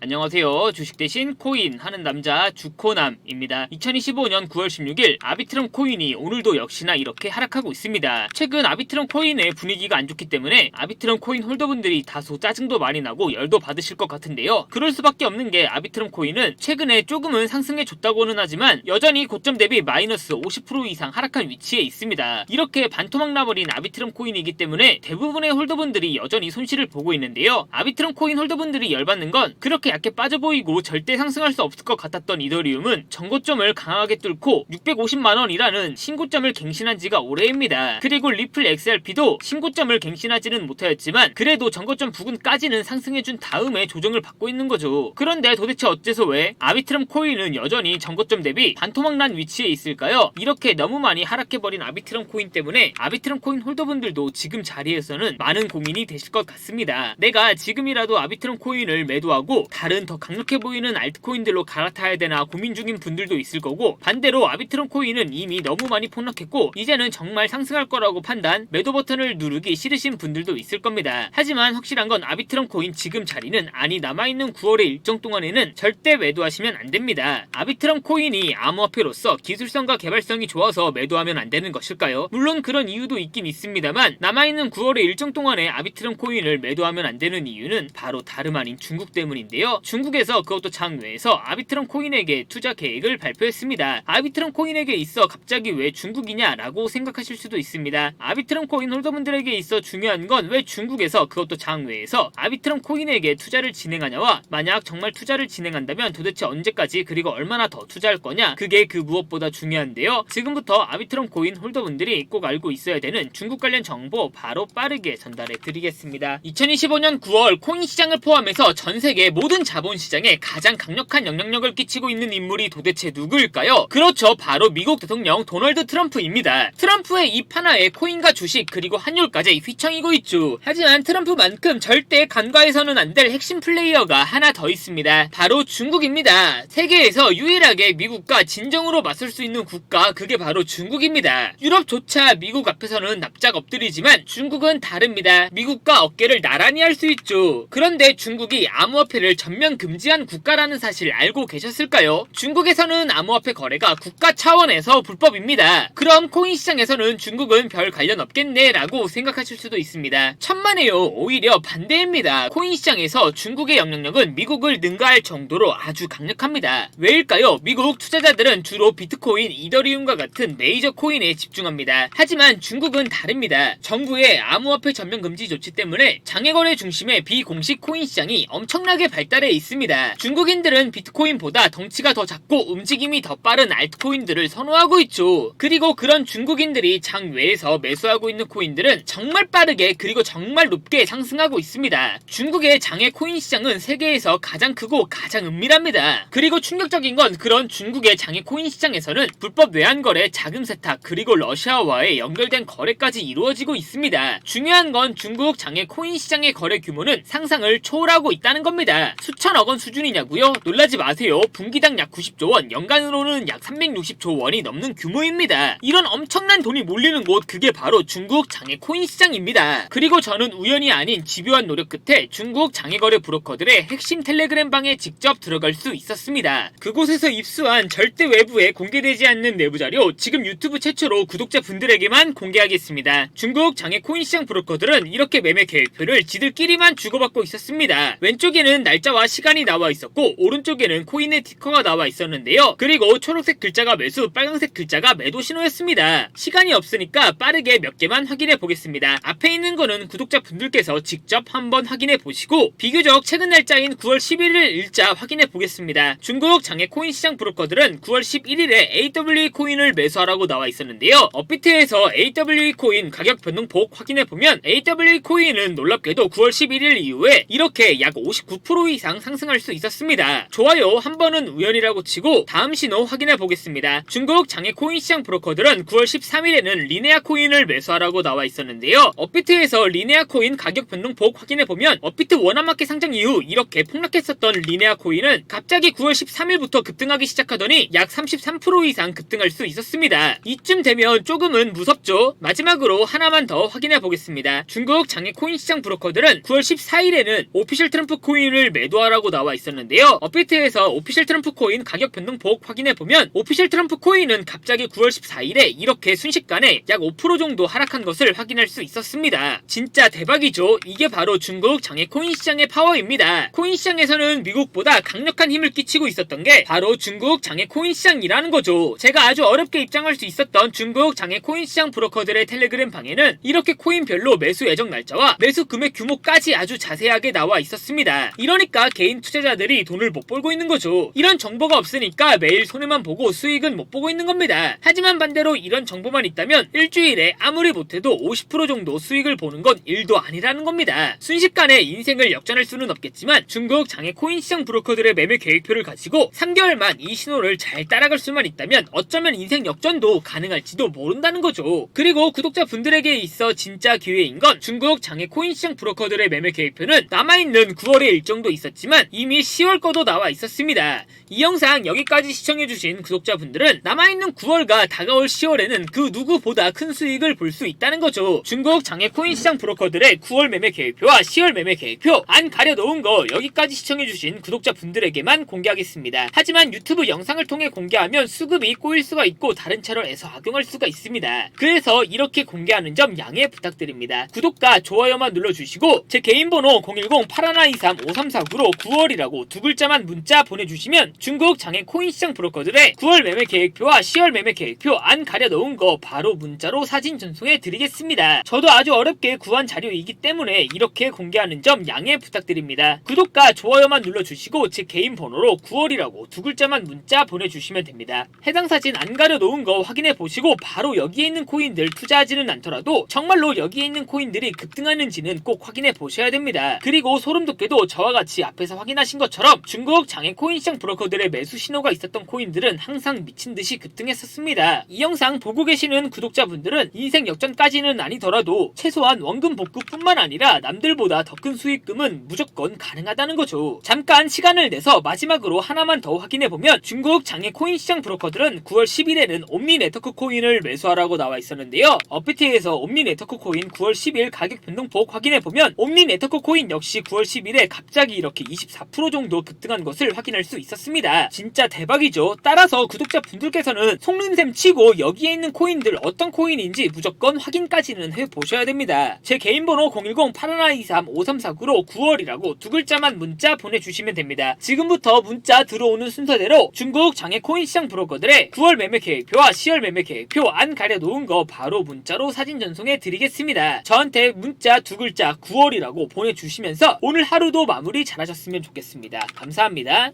안녕하세요. 주식 대신 코인 하는 남자 주코남입니다. 2025년 9월 16일 아비트럼 코인이 오늘도 역시나 이렇게 하락하고 있습니다. 최근 아비트럼 코인의 분위기가 안 좋기 때문에 아비트럼 코인 홀더분들이 다소 짜증도 많이 나고 열도 받으실 것 같은데요. 그럴 수밖에 없는 게 아비트럼 코인은 최근에 조금은 상승해 줬다고는 하지만 여전히 고점 대비 마이너스 50% 이상 하락한 위치에 있습니다. 이렇게 반토막 나버린 아비트럼 코인이기 때문에 대부분의 홀더분들이 여전히 손실을 보고 있는데요. 아비트럼 코인 홀더분들이 열받는 건 그렇게 약해 빠져 보이고 절대 상승할 수 없을 것 같았던 이더리움은 전고점을 강하게 뚫고 650만원이라는 신고점을 갱신한 지가 오래입니다. 그리고 리플 XRP도 신고점을 갱신하지는 못하였지만 그래도 전고점 부근까지는 상승해준 다음에 조정을 받고 있는 거죠. 그런데 도대체 어째서 왜 아비트럼 코인은 여전히 전고점 대비 반토막 난 위치에 있을까요? 이렇게 너무 많이 하락해버린 아비트럼 코인 때문에 아비트럼 코인 홀더분들도 지금 자리에서는 많은 고민이 되실 것 같습니다. 내가 지금이라도 아비트럼 코인을 매도하고 다른 더 강력해 보이는 알트코인들로 갈아타야 되나 고민 중인 분들도 있을 거고, 반대로 아비트럼 코인은 이미 너무 많이 폭락했고 이제는 정말 상승할 거라고 판단, 매도 버튼을 누르기 싫으신 분들도 있을 겁니다. 하지만 확실한 건 아비트럼 코인 지금 자리는 아니 남아있는 9월의 일정 동안에는 절대 매도하시면 안 됩니다. 아비트럼 코인이 암호화폐로서 기술성과 개발성이 좋아서 매도하면 안 되는 것일까요? 물론 그런 이유도 있긴 있습니다만 남아있는 9월의 일정 동안에 아비트럼 코인을 매도하면 안 되는 이유는 바로 다름 아닌 중국 때문인데요. 중국에서 그것도 장외에서 아비트럼 코인에게 투자 계획을 발표했습니다. 아비트럼 코인에게 있어 갑자기 왜 중국이냐라고 생각하실 수도 있습니다. 아비트럼 코인 홀더분들에게 있어 중요한 건 왜 중국에서 그것도 장외에서 아비트럼 코인에게 투자를 진행하냐와, 만약 정말 투자를 진행한다면 도대체 언제까지 그리고 얼마나 더 투자할 거냐, 그게 그 무엇보다 중요한데요. 지금부터 아비트럼 코인 홀더분들이 꼭 알고 있어야 되는 중국 관련 정보 바로 빠르게 전달해 드리겠습니다. 2025년 9월 코인 시장을 포함해서 전 세계 모든 자본시장에 가장 강력한 영향력을 끼치고 있는 인물이 도대체 누구일까요? 그렇죠, 바로 미국 대통령 도널드 트럼프입니다. 트럼프의 입 하나에 코인과 주식 그리고 환율까지 휘청이고 있죠. 하지만 트럼프만큼 절대 간과해서는 안 될 핵심 플레이어가 하나 더 있습니다. 바로 중국입니다. 세계에서 유일하게 미국과 진정으로 맞설 수 있는 국가, 그게 바로 중국입니다. 유럽조차 미국 앞에서는 납작 엎드리지만 중국은 다릅니다. 미국과 어깨를 나란히 할 수 있죠. 그런데 중국이 암호화폐를 전면 금지한 국가라는 사실 알고 계셨을까요? 중국에서는 암호화폐 거래가 국가 차원에서 불법입니다. 그럼 코인 시장에서는 중국은 별 관련 없겠네 라고 생각하실 수도 있습니다. 천만에요. 오히려 반대입니다. 코인 시장에서 중국의 영향력은 미국을 능가할 정도로 아주 강력합니다. 왜일까요? 미국 투자자들은 주로 비트코인, 이더리움과 같은 메이저 코인에 집중합니다. 하지만 중국은 다릅니다. 정부의 암호화폐 전면 금지 조치 때문에 장외거래 중심의 비공식 코인 시장이 엄청나게 발달해 있습니다. 중국인들은 비트코인보다 덩치가 더 작고 움직임이 더 빠른 알트코인들을 선호하고 있죠. 그리고 그런 중국인들이 장외에서 매수하고 있는 코인들은 정말 빠르게 그리고 정말 높게 상승하고 있습니다. 중국의 장외 코인 시장은 세계에서 가장 크고 가장 은밀합니다. 그리고 충격적인 건 그런 중국의 장외 코인 시장에서는 불법 외환거래, 자금 세탁, 그리고 러시아와의 연결된 거래까지 이루어지고 있습니다. 중요한 건 중국 장외 코인 시장의 거래 규모는 상상을 초월하고 있다는 겁니다. 수천억 원 수준이냐고요? 놀라지 마세요. 분기당 약 90조 원, 연간으로는 약 360조 원이 넘는 규모입니다. 이런 엄청난 돈이 몰리는 곳, 그게 바로 중국 장외 코인 시장입니다. 그리고 저는 우연이 아닌 집요한 노력 끝에 중국 장외거래 브로커들의 핵심 텔레그램 방에 직접 들어갈 수 있었습니다. 그곳에서 입수한 절대 외부에 공개되지 않는 내부 자료, 지금 유튜브 최초로 구독자 분들에게만 공개하겠습니다. 중국 장외 코인 시장 브로커들은 이렇게 매매 계획표를 지들끼리만 주고받고 있었습니다. 왼쪽에는 날짜와 시간이 나와 있었고 오른쪽에는 코인의 티커가 나와 있었는데요. 그리고 초록색 글자가 매수, 빨간색 글자가 매도 신호였습니다. 시간이 없으니까 빠르게 몇 개만 확인해 보겠습니다. 앞에 있는 거는 구독자 분들께서 직접 한번 확인해 보시고 비교적 최근 날짜인 9월 11일 일자 확인해 보겠습니다. 중국 장외 코인 시장 브로커들은 9월 11일에 AWE 코인을 매수하라고 나와 있었는데요. 업비트에서 AWE 코인 가격 변동폭 확인해 보면 AWE 코인은 놀랍게도 9월 11일 이후에 이렇게 약 59% 이상 상승할 수 있었습니다. 좋아요, 한 번은 우연이라고 치고 다음 신호 확인해 보겠습니다. 중국 장외 코인 시장 브로커들은 9월 13일에는 리네아 코인을 매수하라고 나와 있었는데요. 업비트에서 리네아 코인 가격 변동폭 확인해 보면 업비트 원화마켓 상장 이후 이렇게 폭락했었던 리네아 코인은 갑자기 9월 13일부터 급등하기 시작하더니 약 33% 이상 급등할 수 있었습니다. 이쯤 되면 조금은 무섭죠? 마지막으로 하나만 더 확인해 보겠습니다. 중국 장외 코인 시장 브로커들은 9월 14일에는 오피셜 트럼프 코인을 매도 매도하라고 나와 있었는데요. 업비트에서 오피셜 트럼프 코인 가격 변동폭 확인해보면 오피셜 트럼프 코인은 갑자기 9월 14일에 이렇게 순식간에 약 5% 정도 하락한 것을 확인할 수 있었습니다. 진짜 대박이죠. 이게 바로 중국 장외 코인 시장의 파워입니다. 코인 시장에서는 미국보다 강력한 힘을 끼치고 있었던 게 바로 중국 장외 코인 시장이라는 거죠. 제가 아주 어렵게 입장할 수 있었던 중국 장외 코인 시장 브로커들의 텔레그램 방에는 이렇게 코인별로 매수 예정 날짜와 매수 금액 규모까지 아주 자세하게 나와 있었습니다. 이러니까 개인 투자자들이 돈을 못 벌고 있는 거죠. 이런 정보가 없으니까 매일 손해만 보고 수익은 못 보고 있는 겁니다. 하지만 반대로 이런 정보만 있다면 일주일에 아무리 못해도 50% 정도 수익을 보는 건 일도 아니라는 겁니다. 순식간에 인생을 역전할 수는 없겠지만 중국 장외 코인 시장 브로커들의 매매 계획표를 가지고 3개월만 이 신호를 잘 따라갈 수만 있다면 어쩌면 인생 역전도 가능할지도 모른다는 거죠. 그리고 구독자분들에게 있어 진짜 기회인 건 중국 장외 코인 시장 브로커들의 매매 계획표는 남아있는 9월의 일정도 있었지만 이미 10월 거도 나와 있었습니다. 이 영상 여기까지 시청해주신 구독자분들은 남아있는 9월과 다가올 10월에는 그 누구보다 큰 수익을 볼 수 있다는 거죠. 중국 장외 코인 시장 브로커들의 9월 매매 계획표와 10월 매매 계획표 안 가려놓은 거 여기까지 시청해주신 구독자분들에게만 공개하겠습니다. 하지만 유튜브 영상을 통해 공개하면 수급이 꼬일 수가 있고 다른 채널에서 악용할 수가 있습니다. 그래서 이렇게 공개하는 점 양해 부탁드립니다. 구독과 좋아요만 눌러주시고 제 개인 번호 010-8123-5349로 9월이라고 두 글자만 문자 보내주시면 중국 장외 코인 시장 브로커들의 9월 매매 계획표와 10월 매매 계획표 안 가려놓은 거 바로 문자로 사진 전송해 드리겠습니다. 저도 아주 어렵게 구한 자료이기 때문에 이렇게 공개하는 점 양해 부탁드립니다. 구독과 좋아요만 눌러주시고 제 개인 번호로 9월이라고 두 글자만 문자 보내주시면 됩니다. 해당 사진 안 가려놓은 거 확인해 보시고 바로 여기에 있는 코인들 투자하지는 않더라도 정말로 여기에 있는 코인들이 급등하는지는 꼭 확인해 보셔야 됩니다. 그리고 소름 돋게도 저와 같이 앞에서 확인하신 것처럼 중국 장외 코인 시장 브로커들의 매수 신호가 있었던 코인들은 항상 미친듯이 급등했었습니다. 이 영상 보고 계시는 구독자분들은 인생 역전까지는 아니더라도 최소한 원금 복구뿐만 아니라 남들보다 더 큰 수익금은 무조건 가능하다는 거죠. 잠깐 시간을 내서 마지막으로 하나만 더 확인해보면 중국 장외 코인 시장 브로커들은 9월 10일에는 옴니 네트워크 코인을 매수하라고 나와 있었는데요. 업비트에서 옴니 네트워크 코인 9월 10일 가격 변동폭 확인해보면 옴니 네트워크 코인 역시 9월 10일에 갑자기 이렇게 24% 정도 급등한 것을 확인할 수 있었습니다. 진짜 대박이죠. 따라서 구독자분들께서는 속는셈 치고 여기에 있는 코인들 어떤 코인인지 무조건 확인까지는 해보셔야 됩니다. 제 개인 번호 010-8123-5349로 9월이라고 두 글자만 문자 보내주시면 됩니다. 지금부터 문자 들어오는 순서대로 중국 장외 코인 시장 브로커들의 9월 매매 계획표와 10월 매매 계획표 안 가려놓은 거 바로 문자로 사진 전송해 드리겠습니다. 저한테 문자 두 글자 9월이라고 보내주시면서 오늘 하루도 마무리 잘하셨으면 좋겠습니다. 감사합니다.